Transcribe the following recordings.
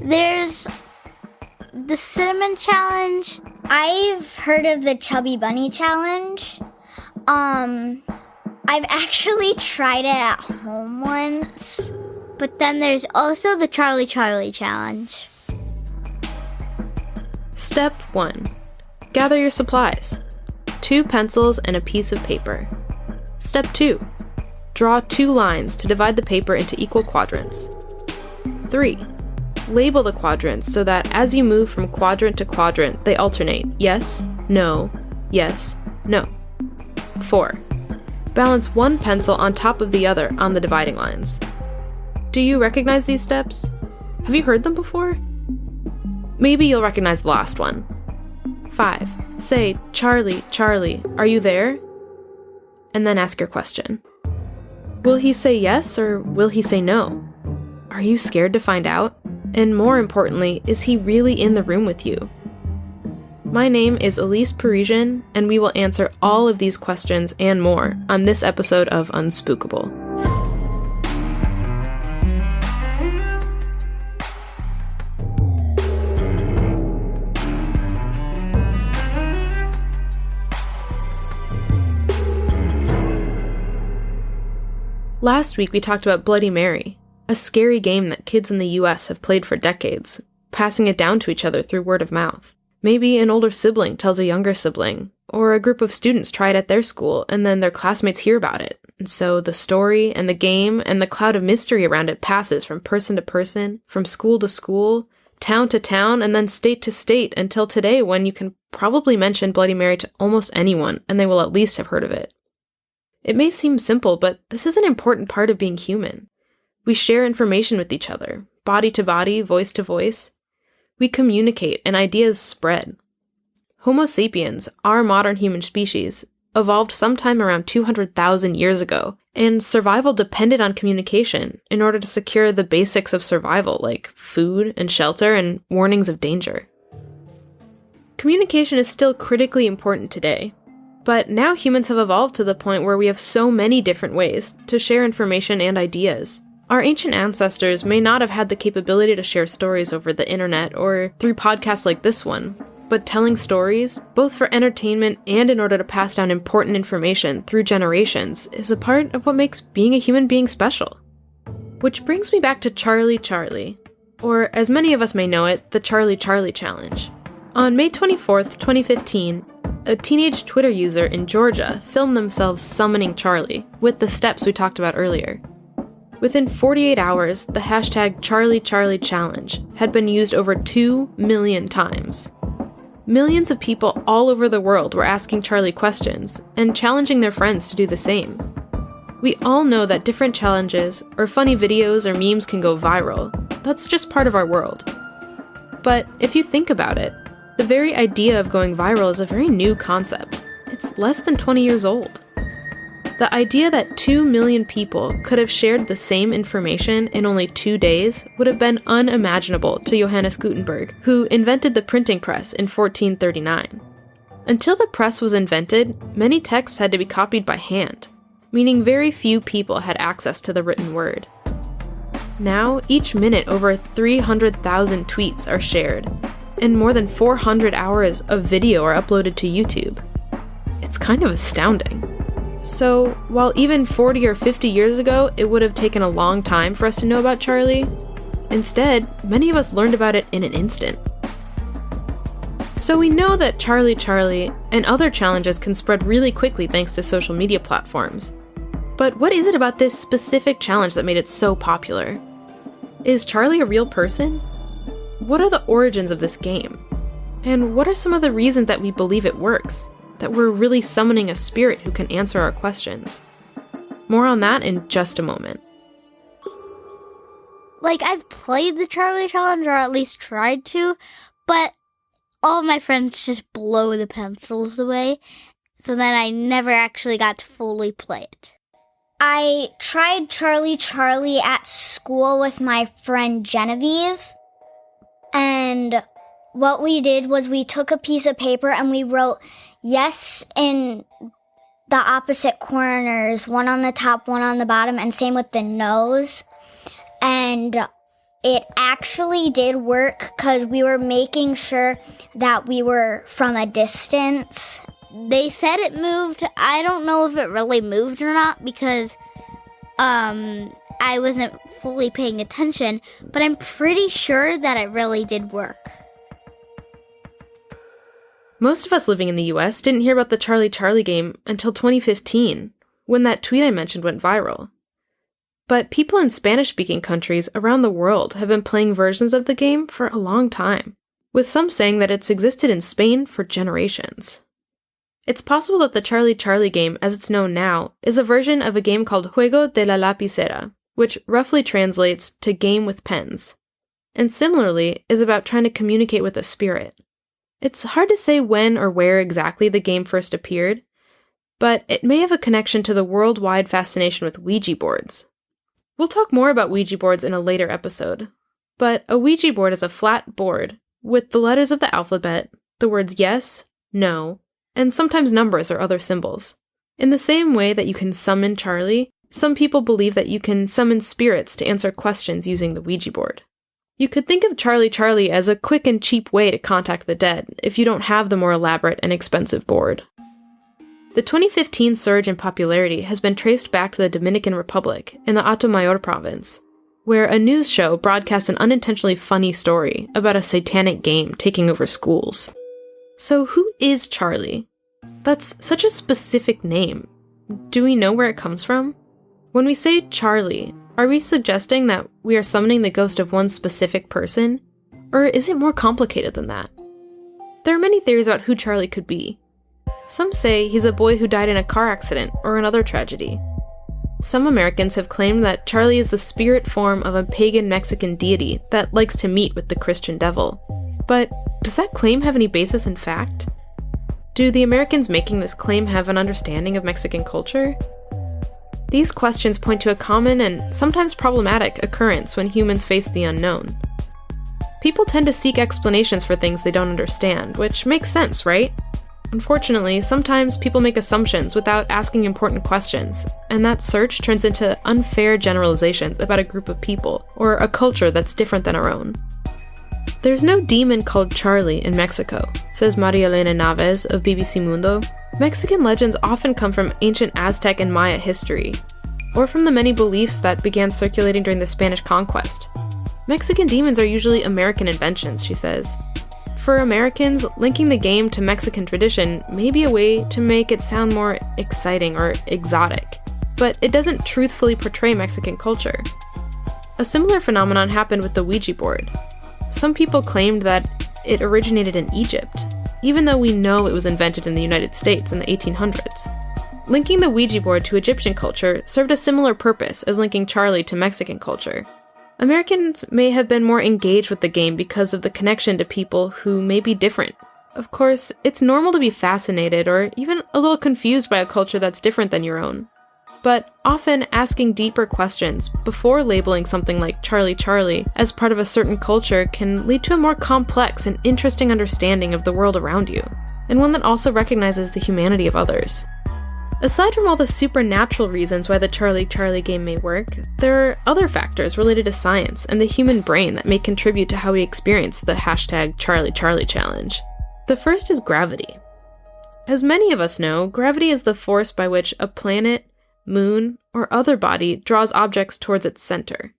There's the cinnamon challenge. I've heard of the chubby bunny challenge. I've actually tried it at home once. But then there's also the Charlie challenge. Step 1. Gather your supplies. 2 pencils and a piece of paper. Step 2. Draw 2 lines to divide the paper into equal quadrants. 3. Label the quadrants so that as you move from quadrant to quadrant, they alternate yes, no, yes, no. 4. Balance one pencil on top of the other on the dividing lines. Do you recognize these steps? Have you heard them before? Maybe you'll recognize the last one. 5. Say, Charlie, Charlie, are you there? And then ask your question. Will he say yes or will he say no? Are you scared to find out? And more importantly, is he really in the room with you? My name is Elise Parisian, and we will answer all of these questions and more on this episode of Unspookable. Last week we talked about Bloody Mary, a scary game that kids in the US have played for decades, passing it down to each other through word of mouth. Maybe an older sibling tells a younger sibling, or a group of students try it at their school and then their classmates hear about it. And so the story and the game and the cloud of mystery around it passes from person to person, from school to school, town to town, and then state to state until today when you can probably mention Bloody Mary to almost anyone and they will at least have heard of it. It may seem simple, but this is an important part of being human. We share information with each other, body to body, voice to voice. We communicate and ideas spread. Homo sapiens, our modern human species, evolved sometime around 200,000 years ago, and survival depended on communication in order to secure the basics of survival like food and shelter and warnings of danger. Communication is still critically important today, but now humans have evolved to the point where we have so many different ways to share information and ideas. Our ancient ancestors may not have had the capability to share stories over the internet or through podcasts like this one, but telling stories, both for entertainment and in order to pass down important information through generations, is a part of what makes being a human being special. Which brings me back to Charlie, or as many of us may know it, the Charlie Challenge. On May 24th, 2015, a teenage Twitter user in Georgia filmed themselves summoning Charlie, with the steps we talked about earlier. Within 48 hours, the hashtag Charlie Challenge had been used over 2 million times. Millions of people all over the world were asking Charlie questions and challenging their friends to do the same. We all know that different challenges or funny videos or memes can go viral. That's just part of our world. But if you think about it, the very idea of going viral is a very new concept. It's less than 20 years old. The idea that 2 million people could have shared the same information in only 2 days would have been unimaginable to Johannes Gutenberg, who invented the printing press in 1439. Until the press was invented, many texts had to be copied by hand, meaning very few people had access to the written word. Now, each minute over 300,000 tweets are shared, and more than 400 hours of video are uploaded to YouTube. It's kind of astounding. So, while even 40 or 50 years ago it would have taken a long time for us to know about Charlie, instead, many of us learned about it in an instant. So we know that Charlie and other challenges can spread really quickly thanks to social media platforms. But what is it about this specific challenge that made it so popular? Is Charlie a real person? What are the origins of this game? And what are some of the reasons that we believe it works? That we're really summoning a spirit who can answer our questions? More on that in just a moment. I've played the Charlie Challenge, or at least tried to, but all of my friends just blow the pencils away, so then I never actually got to fully play it. I tried Charlie at school with my friend Genevieve, and what we did was we took a piece of paper and we wrote yes in the opposite corners, one on the top, one on the bottom, and same with the nose. And it actually did work because we were making sure that we were from a distance. They said it moved. I don't know if it really moved or not because I wasn't fully paying attention, but I'm pretty sure that it really did work. Most of us living in the US didn't hear about the Charlie Charlie game until 2015, when that tweet I mentioned went viral. But people in Spanish-speaking countries around the world have been playing versions of the game for a long time, with some saying that it's existed in Spain for generations. It's possible that the Charlie Charlie game, as it's known now, is a version of a game called Juego de la Lapicera, which roughly translates to game with pens, and similarly is about trying to communicate with a spirit. It's hard to say when or where exactly the game first appeared, but it may have a connection to the worldwide fascination with Ouija boards. We'll talk more about Ouija boards in a later episode, but a Ouija board is a flat board with the letters of the alphabet, the words yes, no, and sometimes numbers or other symbols. In the same way that you can summon Charlie, some people believe that you can summon spirits to answer questions using the Ouija board. You could think of Charlie Charlie as a quick and cheap way to contact the dead if you don't have the more elaborate and expensive board. The 2015 surge in popularity has been traced back to the Dominican Republic in the Atomayor province, where a news show broadcast an unintentionally funny story about a satanic game taking over schools. So who is Charlie? That's such a specific name. Do we know where it comes from? When we say Charlie, are we suggesting that we are summoning the ghost of one specific person? Or is it more complicated than that? There are many theories about who Charlie could be. Some say he's a boy who died in a car accident or another tragedy. Some Americans have claimed that Charlie is the spirit form of a pagan Mexican deity that likes to meet with the Christian devil. But does that claim have any basis in fact? Do the Americans making this claim have an understanding of Mexican culture? These questions point to a common and sometimes problematic occurrence when humans face the unknown. People tend to seek explanations for things they don't understand, which makes sense, right? Unfortunately, sometimes people make assumptions without asking important questions, and that search turns into unfair generalizations about a group of people or a culture that's different than our own. There's no demon called Charlie in Mexico, says Maria Elena Naves of BBC Mundo. Mexican legends often come from ancient Aztec and Maya history, or from the many beliefs that began circulating during the Spanish conquest. Mexican demons are usually American inventions, she says. For Americans, linking the game to Mexican tradition may be a way to make it sound more exciting or exotic, but it doesn't truthfully portray Mexican culture. A similar phenomenon happened with the Ouija board. Some people claimed that it originated in Egypt, even though we know it was invented in the United States in the 1800s. Linking the Ouija board to Egyptian culture served a similar purpose as linking Charlie to Mexican culture. Americans may have been more engaged with the game because of the connection to people who may be different. Of course, it's normal to be fascinated or even a little confused by a culture that's different than your own. But often asking deeper questions before labeling something like Charlie Charlie as part of a certain culture can lead to a more complex and interesting understanding of the world around you, and one that also recognizes the humanity of others. Aside from all the supernatural reasons why the Charlie Charlie game may work, there are other factors related to science and the human brain that may contribute to how we experience the hashtag Charlie Charlie challenge. The first is gravity. As many of us know, gravity is the force by which a planet, moon, or other body draws objects towards its center.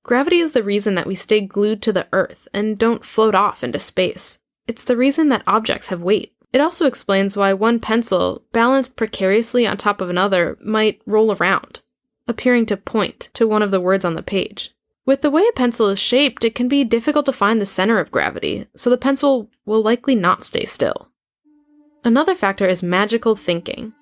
Gravity is the reason that we stay glued to the Earth and don't float off into space. It's the reason that objects have weight. It also explains why one pencil, balanced precariously on top of another, might roll around, appearing to point to one of the words on the page. With the way a pencil is shaped, it can be difficult to find the center of gravity, so the pencil will likely not stay still. Another factor is magical thinking.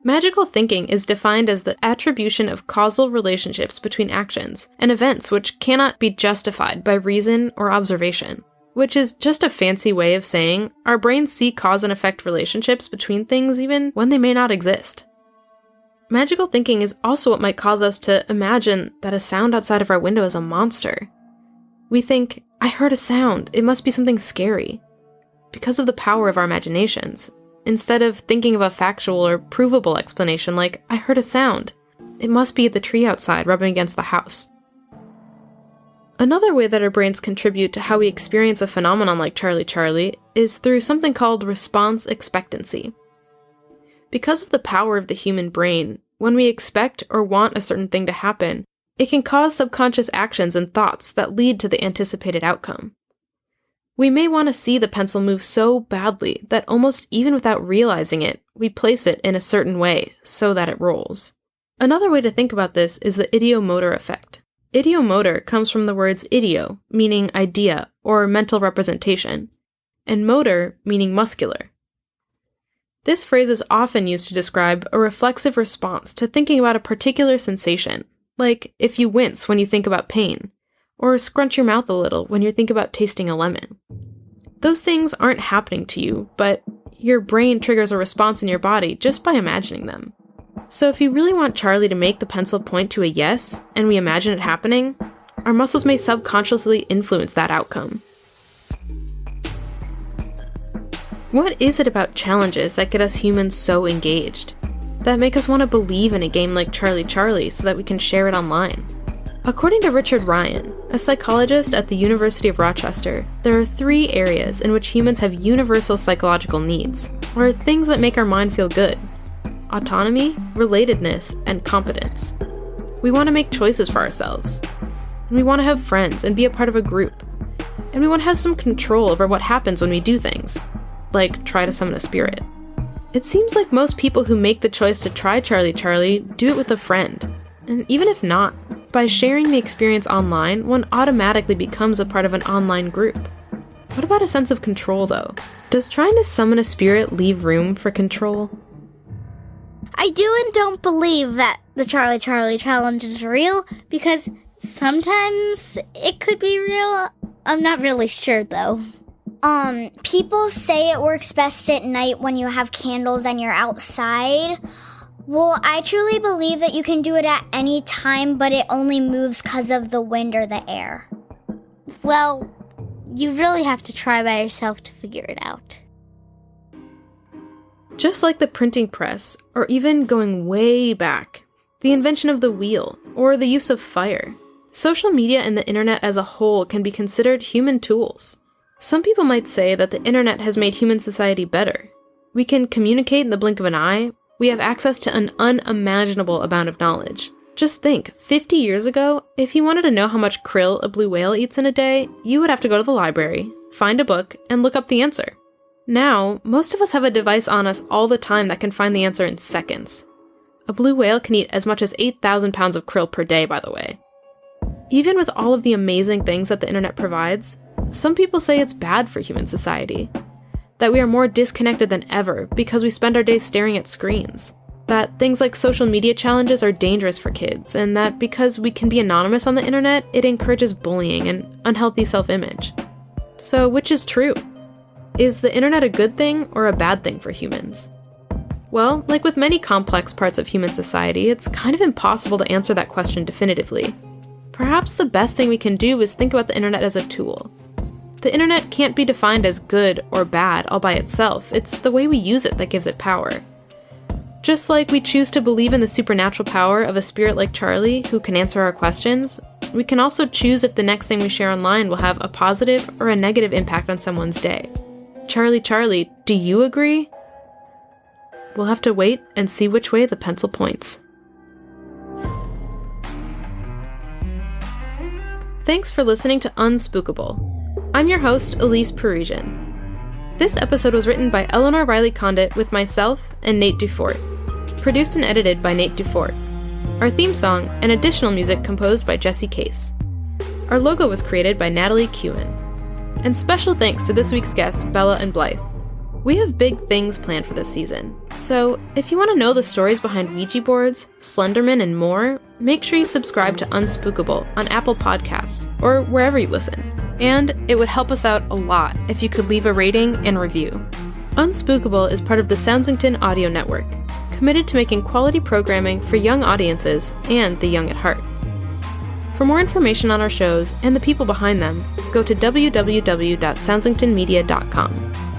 Magical thinking is defined as the attribution of causal relationships between actions and events which cannot be justified by reason or observation, which is just a fancy way of saying our brains see cause and effect relationships between things even when they may not exist. Magical thinking is also what might cause us to imagine that a sound outside of our window is a monster. We think, I heard a sound, it must be something scary, because of the power of our imaginations, instead of thinking of a factual or provable explanation like, I heard a sound, it must be the tree outside rubbing against the house. Another way that our brains contribute to how we experience a phenomenon like Charlie Charlie is through something called response expectancy. Because of the power of the human brain, when we expect or want a certain thing to happen, it can cause subconscious actions and thoughts that lead to the anticipated outcome. We may want to see the pencil move so badly that almost even without realizing it, we place it in a certain way so that it rolls. Another way to think about this is the ideomotor effect. Ideomotor comes from the words ideo, meaning idea or mental representation, and motor, meaning muscular. This phrase is often used to describe a reflexive response to thinking about a particular sensation, like if you wince when you think about pain, or scrunch your mouth a little when you think about tasting a lemon. Those things aren't happening to you, but your brain triggers a response in your body just by imagining them. So if you really want Charlie to make the pencil point to a yes, and we imagine it happening, our muscles may subconsciously influence that outcome. What is it about challenges that get us humans so engaged? That make us want to believe in a game like Charlie Charlie so that we can share it online? According to Richard Ryan, a psychologist at the University of Rochester, there are 3 areas in which humans have universal psychological needs, or things that make our mind feel good: autonomy, relatedness, and competence. We want to make choices for ourselves. And we want to have friends and be a part of a group. And we want to have some control over what happens when we do things, like try to summon a spirit. It seems like most people who make the choice to try Charlie Charlie do it with a friend. And even if not, by sharing the experience online, one automatically becomes a part of an online group. What about a sense of control, though? Does trying to summon a spirit leave room for control? I do and don't believe that the Charlie Charlie challenge is real, because sometimes it could be real. I'm not really sure, though. People say it works best at night when you have candles and you're outside. Well, I truly believe that you can do it at any time, but it only moves because of the wind or the air. Well, you really have to try by yourself to figure it out. Just like the printing press, or even going way back, the invention of the wheel, or the use of fire, social media and the internet as a whole can be considered human tools. Some people might say that the internet has made human society better. We can communicate in the blink of an eye. We have access to an unimaginable amount of knowledge. Just think, 50 years ago, if you wanted to know how much krill a blue whale eats in a day, you would have to go to the library, find a book, and look up the answer. Now, most of us have a device on us all the time that can find the answer in seconds. A blue whale can eat as much as 8,000 pounds of krill per day, by the way. Even with all of the amazing things that the internet provides, some people say it's bad for human society. That we are more disconnected than ever because we spend our days staring at screens. That things like social media challenges are dangerous for kids, and that because we can be anonymous on the internet, it encourages bullying and unhealthy self-image. So which is true? Is the internet a good thing or a bad thing for humans? Well, like with many complex parts of human society, it's kind of impossible to answer that question definitively. Perhaps the best thing we can do is think about the internet as a tool. The internet can't be defined as good or bad all by itself. It's the way we use it that gives it power. Just like we choose to believe in the supernatural power of a spirit like Charlie who can answer our questions, we can also choose if the next thing we share online will have a positive or a negative impact on someone's day. Charlie Charlie, do you agree? We'll have to wait and see which way the pencil points. Thanks for listening to Unspookable. I'm your host, Elise Parisian. This episode was written by Ellenor Riley-Condit with myself and Nate DuFort. Produced and edited by Nate DuFort. Our theme song and additional music composed by Jesse Case. Our logo was created by Natalie, Khuen. And special thanks to this week's guests, Bella and Blythe. We have big things planned for this season, so if you want to know the stories behind Ouija boards, Slenderman, and more, make sure you subscribe to Unspookable on Apple Podcasts or wherever you listen. And it would help us out a lot if you could leave a rating and review. Unspookable is part of the Soundsington audio network, committed to making quality programming for young audiences and the young at heart. For more information on our shows and the people behind them, go to www.soundsingtonmedia.com.